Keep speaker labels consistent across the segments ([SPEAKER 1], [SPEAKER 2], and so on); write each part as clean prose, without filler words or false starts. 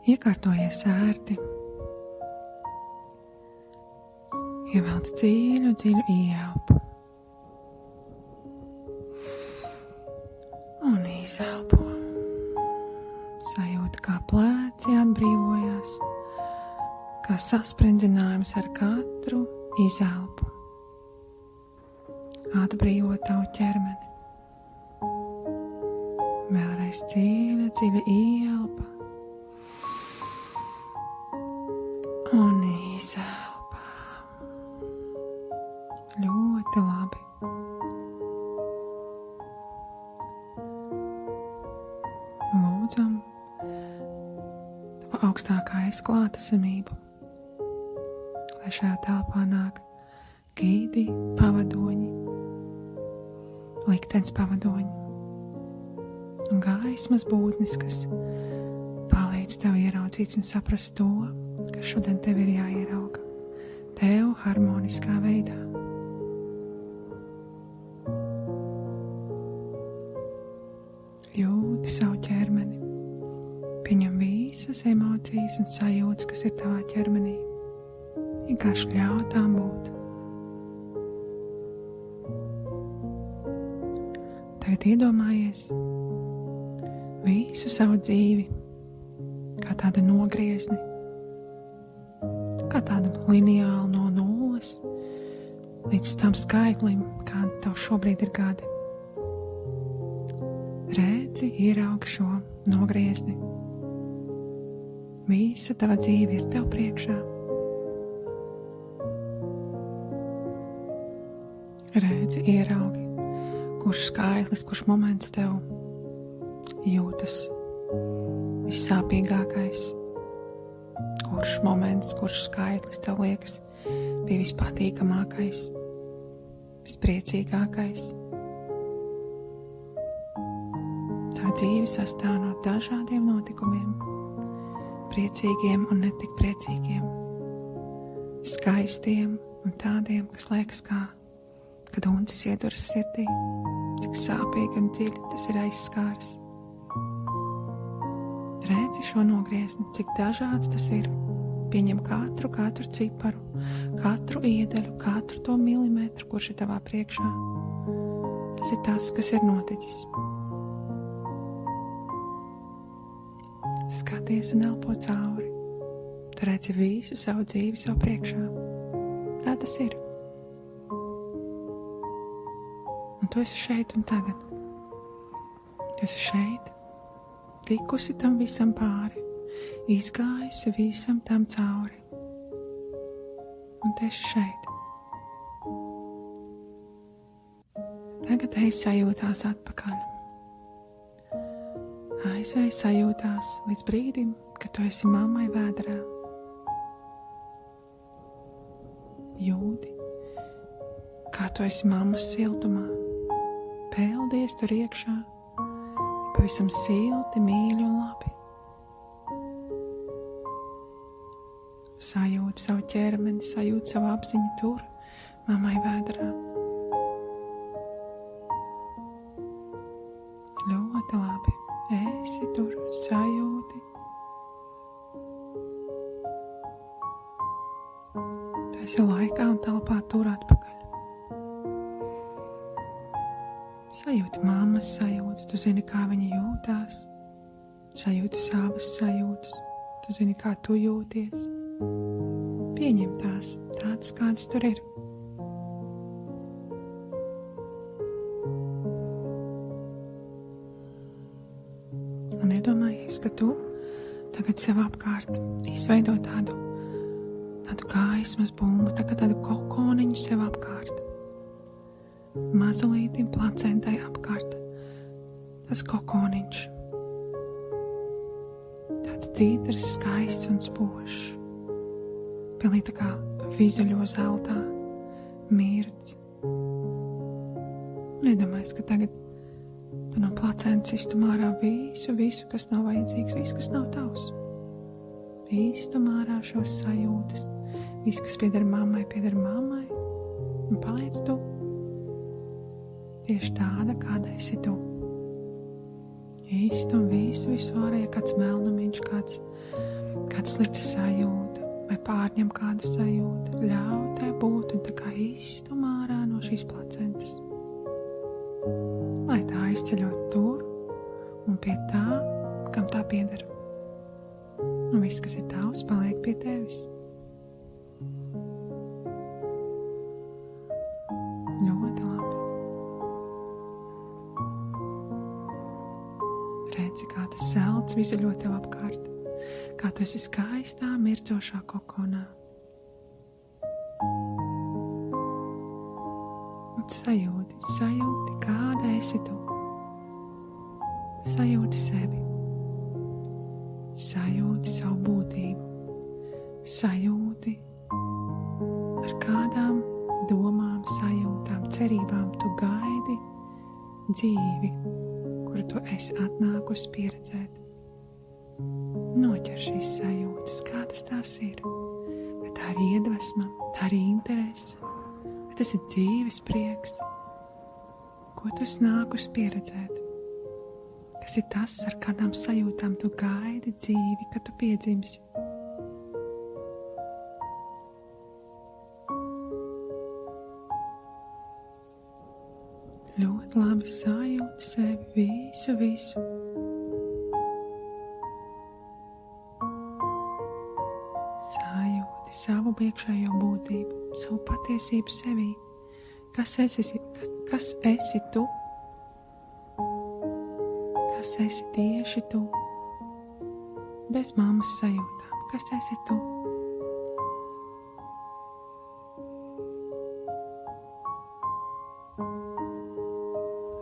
[SPEAKER 1] Iekārtojies ērti. Ievelc dziļu ieelpu. Un izelpo. Sajūta, kā plēci atbrīvojās, kā sasprindzinājums ar katru izelpu. Atbrīvo tavu ķermeni. Vēlreiz dziļa ieelpa. Un izelpa. Ļoti labi. Lūdzam tavu augstākā klātesamību, lai šajā telpā nāk gīdi, pavadoņi, likteņs pavadoņi un gaismas būtnes, kas palīdz tev ieraudzīt un saprast to, kas šodien tev ir jāierauga, tev harmoniskā veidā. Jūti savu ķermeni, pieņem visas emocijas un sajūtas, kas ir tavā ķermenī. Vienkārši ļauj tām būt. Tagad iedomājies visu savu dzīvi kā tādu nogriezni, kā tādu lineālu no nulles līdz tam skaitlim, kāda tev šobrīd ir gadi. Redzi, ieraugi šo nogriezni. Visa tava dzīve ir tev priekšā. Redzi, ieraugi, kurš skaitlis, kurš moments tev jūtas vissāpīgākais, kurš moments, kurš skaitlis tev liekas bija vispatīkamākais, vispriecīgākais. Tā dzīve sastāv no dažādiem notikumiem, priecīgiem un netik priecīgiem, skaistiem un tādiem, kas liekas kā, kad uncis ieduras sirdī, cik sāpīgi un dziļi tas ir aizskāris. Redzi šo nogriezni, cik dažāds tas ir. Pieņem katru ciparu, katru iedaļu, katru to milimetru, kurš ir tavā priekšā. Tas ir tas, kas ir noticis. Skaties un elpo cauri. Tu redzi visu savu dzīvi savu priekšā. Tā tas ir. Un tu esi šeit un tagad. Tu esi šeit, tikusi tam visam pāri, izgājusi visam tam cauri. Un tu esi šeit. Tagad ej sajūtās atpakaļ. Aizej sajūtās līdz brīdim, kad tu esi mammai vēderā. Jūti, kā tu esi mammas siltumā. Peldies tur iekšā, pavisam silti, mīļi un labi. Sajūti savu ķermeni, sajūti savu apziņu tur, mammai vēderā. Ļoti labi. Esi tur, sajūti. Tu esi laikā un telpā tur atpakaļ. Sajūti mammas sajūtas, tu zini, kā viņa jūtās. Sajūti savas sajūtas, tu zini, kā tu jūties. Pieņem tās, tādas, kādas tur ir. Un iedomājies, ka tu tagad sev apkārt izveido tādu gaismas bumbu, tādu kokoniņu sev apkārt. Mazulītim placentai apkārt. Tas kokoniņš. Tāds dzidrs, skaists un spožs. Pilnīgi tā kā vizuļo zeltā, mirdz. Un iedomājies, ka tagad tu no placentas iztum ārā visu, kas nav vajadzīgs, visu, kas nav tavs. Iztum ārā šos sajūtas. Viss, kas pieder mammai, un paliec tu. Tieši tāda, kāda esi tu. Iztum visu ārā, ja kāds melnumiņš, kāds kāda slikta sajūta vai pārņem kāda sajūta, ļauj tai būt un tā kā izstum ārā no šīs placentas. Lai tā izceļot tur un pie tā, kam tā pieder. Un viss, kas ir tavs, paliek pie tevis. Ļoti labi. Redzi, kā tas zelts vizuļo tev apkārt, kā tu esi skaistā, mirdzošā kokonā. Un sajūti, kāda esi tu. Sajūti sevi. Sajūti savu būtību. Sajūti, ar kādām domām, sajūtām, cerībām tu gaidi dzīvi, kuru tu esi atnākusi pieredzēt. Noķer šīs sajūtas, kādas tās ir. Vai tā ir iedvesma, tā ir interese, vai tas ir dzīves prieks, ko tu esi nākusi pieredzēt. Kas ir tas, ar kādām sajūtām tu gaidi dzīvi, kad tu piedzimsi. Ļoti labi sajūti sevi, visu. Sajūti savu iekšējo būtību, savu patiesību sevī. Kas esi tu? Kas esi tieši tu? Bez mammas sajūtām. Kas esi tu?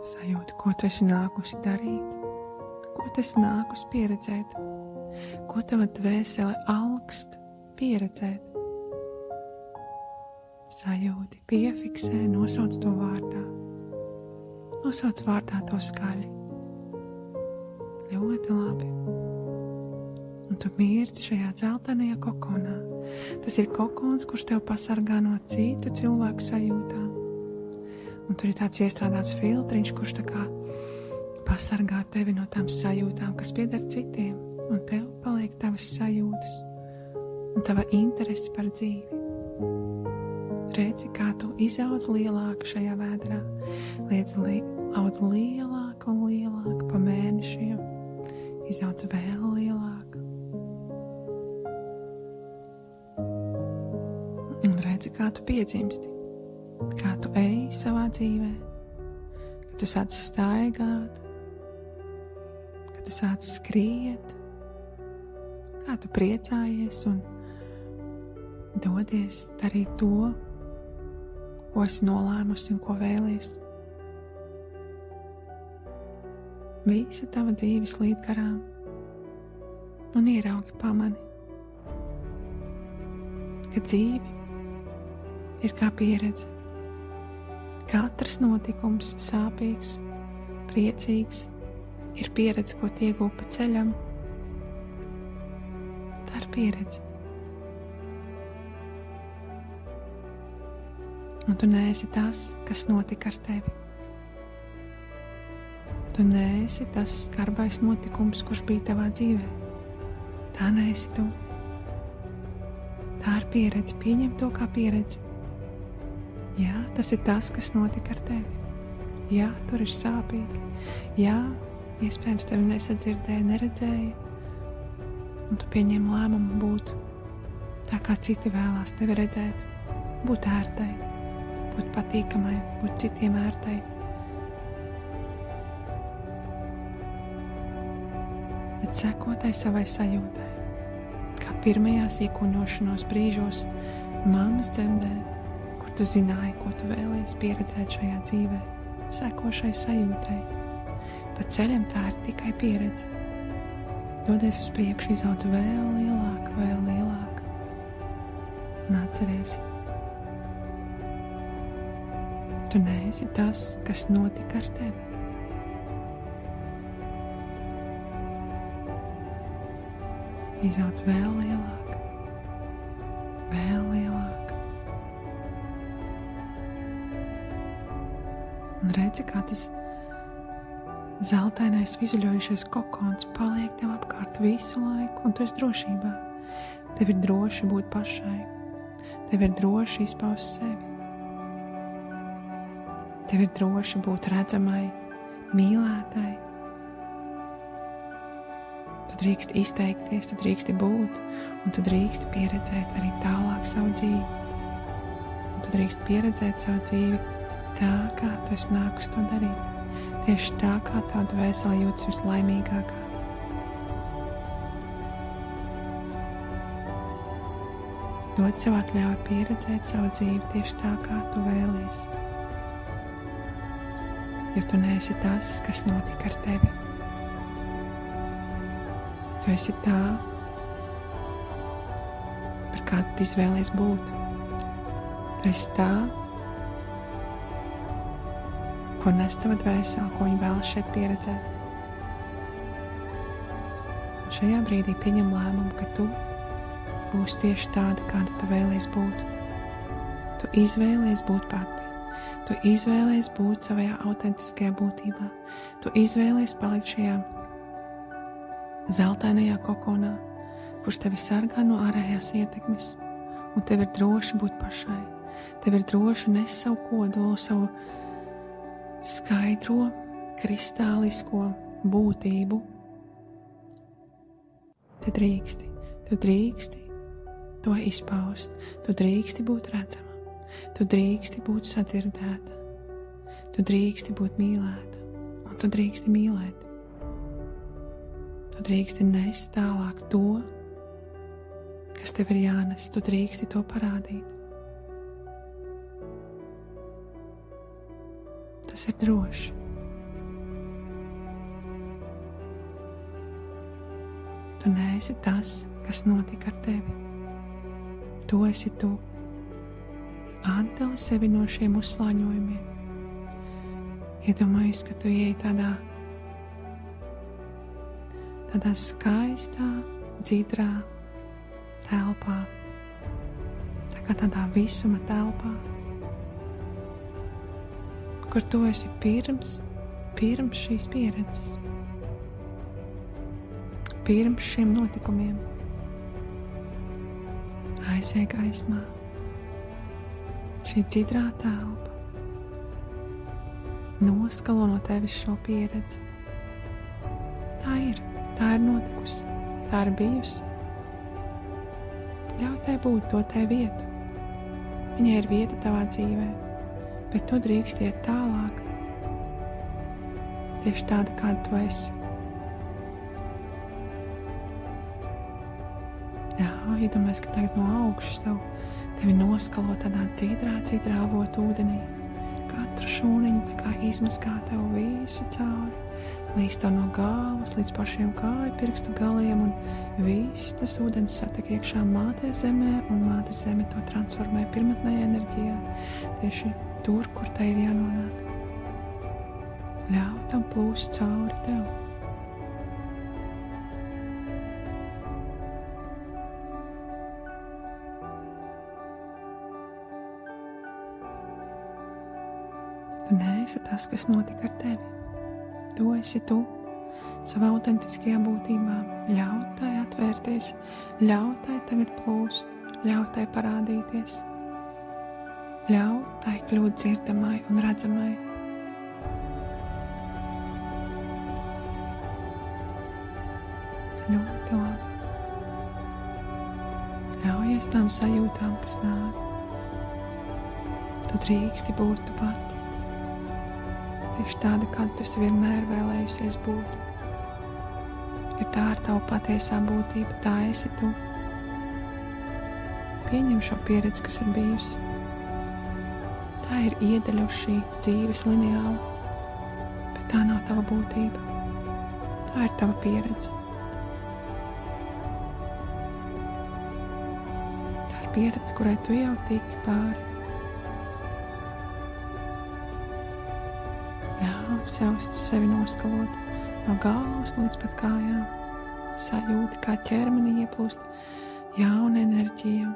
[SPEAKER 1] Sajūta, ko tu esi nākusi darīt, ko tu esi nākusi pieredzēt, ko tava dvēsele alkst pieredzēt. Sajūti, piefiksē, nosauc to vārdā. Nosauc vārdā to skaļi. Ļoti labi. Un tu mirci šajā dzeltenajā kokonā. Tas ir kokons, kurš tev pasargā no citu cilvēku sajūtām. Un tur ir tāds iestrādāts filtriņš, kurš tā kā pasargā tevi no tām sajūtām, kas pieder citiem. Un tev paliek tavas sajūtas un tava interese par dzīvi. Redzi, kā tu izaudz lielāka šajā vēdrā. Audz lielāka un lielāka pa mēnešiem. Izaudz vēl lielāka. Un redzi, kā tu piedzimsti. Kā tu eji savā dzīvē. Kad tu sāc staigāt. Kad tu sāc skriet. Kā tu priecājies un dodies darīt to, ko esi nolēmusi un ko vēlies. Visa tava dzīve slīd garām un ieraugi pamani, ka dzīve ir kā pieredze. Katrs notikums sāpīgs, priecīgs, ir pieredze, ko iegūti pa ceļam. Tā ir pieredze. Un tu neesi tas, kas notika ar tevi. Tu neesi tas skarbais notikums, kurš bija tavā dzīvē. Tā neesi tu. Tā ir pieredze, pieņem to kā pieredzi. Jā, tas ir tas, kas notika ar tevi. Jā, tur ir sāpīgi. Jā, iespējams tevi nesadzirdēja, neredzēja. Un tu pieņem lēmumu būt tā, kā citi vēlās tevi redzēt. Būt ērtai, būt patīkamai, būt citiem ērtai. Bet sekotai savai sajūtai, kā pirmajās iekuņošanos brīžos mammas dzemdē, kur tu zināji, ko tu vēlies pieredzēt šajā dzīvē, seko šai sajūtai. Pa ceļam tā ir tikai pieredze. Dodies uz priekšu, izaudz vēl lielāk. Un atceries, tu neesi tas, kas notika ar tevi. Izaudz vēl lielāk. Un redzi, kā tas zeltainais vizuļojušais kokons paliek tev apkārt visu laiku, un tu esi drošībā. Tev ir droši būt pašai. Tev ir droši izpaust sevi. Tev ir droši būt redzamai, mīlētai. Tu drīksti izteikties, tu drīksti būt, un tu drīksti pieredzēt arī tālāk savu dzīvi. Un tu drīksti pieredzēt savu dzīvi tā, kā tu esi nākus to darīt. Tieši tā, kā tā dvēsele jūtas vislaimīgākā. Dod sev atļauju pieredzēt savu dzīvi tieši tā, kā tu vēlies. Jo tu neesi tas, kas notika ar tevi. Tu esi tā, par kādu tu izvēlies būt. Tu esi tā, ko nes tava dvēsele, ko viņa vēlas šeit pieredzēt. Un šajā brīdī pieņem lēmumu, ka tu būsi tieši tāda, kāda tu vēlies būt. Tu izvēlies būt pati. Tu izvēlies būt savajā autentiskajā būtībā. Tu izvēlies palikt šajā zeltainajā kokonā, kurš tevi sargā no ārējās ietekmes. Un tev ir droši būt pašai. Tev ir droši nest savu kodolu, savu skaidro, kristālisko būtību. Tu drīksti to izpaust, tu drīksti būt redzama, tu drīksti būt sadzirdēta, tu drīksti būt mīlēta, un tu drīksti mīlēt. Tu drīksti nest tālāk to, kas tev ir jānes, tu drīksti to parādīt. Tas ir droši. Tu neesi tas, kas notika ar tevi. Tu esi tu. Atdali sevi no šiem uzslāņojumiem. Iedomājies, ka tu ieej tādā skaistā, dzidrā telpā. Tā kā tādā visuma telpā, kur tu esi pirms šīs pieredzes, pirms šiem notikumiem. Aiziet gaismā. Šī dzidrā telpa noskalo no tevis šo pieredzi. Tā ir notikusi, tā ir bijusi. Ļauj tai būt, dod tai vietu. Viņai ir vieta tavā dzīvē, bet tu drīkst iet tālāk. Tieši tāda, kāda tu esi. Iedomājies, ka tagad no augšas tevi noskalo tādā dzidrā avota ūdenī. Katru šūniņu tā kā izmazgā tev visu cauri, līdz tev no galvas līdz pašiem kāju pirkstu galiem, un viss tas ūdens satek iekšā mātē zemē, un māte zeme to transformē pirmotnējā enerģijā, tieši tur, kur tai ir jānonāk. Ļauj tam plūst cauri tev. Tu neesi tas, kas notika ar tevi. Tu esi tu, savā autentiskajā būtībā. Ļauj tai atvērties, ļauj tai tagad plūst, ļauj tai parādīties. Ļauj tai kļūt dzirdamai un redzamai. Ļoti labi. Ļaujies tām sajūtām, kas nāk. Tu drīksti būt tu pati. Tieši tāda, kāda tu esi vienmēr vēlējusies būt. Jo tā ir tava patiesā būtība, tā esi tu. Pieņem šo pieredzi, kas ir bijusi. Tā ir iedaļa uz šī dzīves lineāla, bet tā nav tava būtība. Tā ir tava pieredze. Tā ir pieredze, kurai tu jau tiki pāri. Sevi noskalot no galvas līdz pat kājām. Sajūti, kā ķermenī ieplūst jauna enerģija,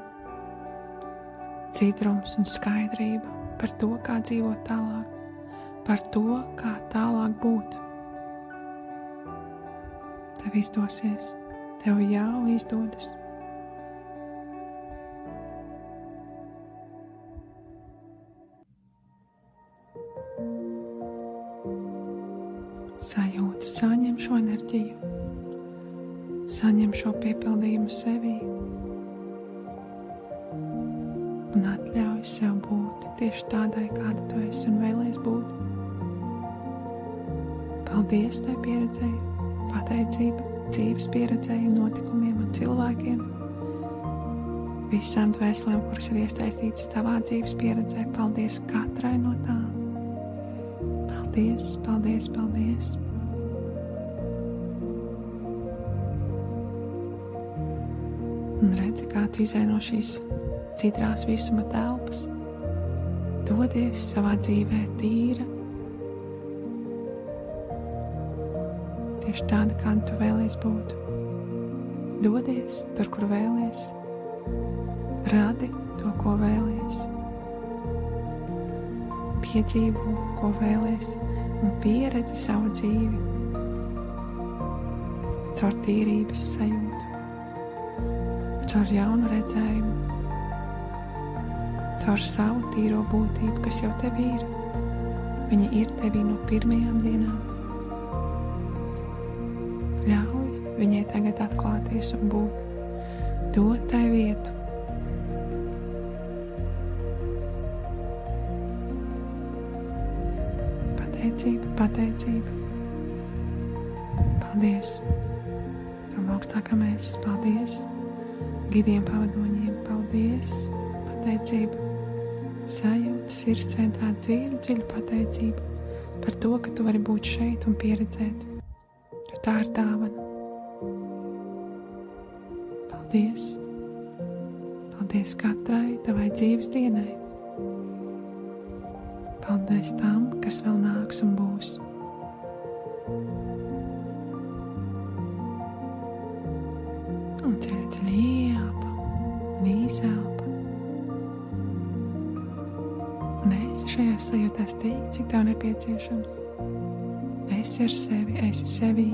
[SPEAKER 1] dzidrums un skaidrība par to, kā dzīvot tālāk, par to, kā tālāk būt. Tev izdosies, tev jau izdodas. enerģiju. Saņem šo piepildījumu sevī un atļauj sev būt tieši tādai, kāda tu esi un vēlies būt. Paldies tai pieredzei, pateicība dzīves pieredzei, notikumiem un cilvēkiem. Visām dvēselēm, kuras ir iesaistītas tavā dzīves pieredzē, paldies katrai no tām. Paldies, paldies, paldies. Un redzi, kā tu izej no šīs cidrās visuma telpas, dodies savā dzīvē tīra, tieši tāda, kāda tu vēlies būt. Dodies tur, kur vēlies, radi to, ko vēlies, piedzīvo, ko vēlies, un pieredzi savu dzīvi caur tīrības sajūtu, caur jaunu redzējumu, caur savu tīro būtību, kas jau tev ir. Viņa ir tevī no pirmajām dienām. Ļauj viņai tagad atklāties un būt. Dod tai vietu. Pateicība, pateicība. Paldies. Tam augstākam mēs paldies. Gidiem pavadoņiem paldies. Pateicība. Sajūta sirds centrā dziļu pateicību par to, ka tu vari būt šeit un pieredzēt. Jo tā ir dāvana. Paldies. Paldies katrai tavai dzīves dienai. Paldies tam, kas vēl nāks un būs. Un dziļi ieelpa un izelpa. Un esi šajā sajūtās tik, cik tev nepieciešams. Esi ar sevi, esi sevī.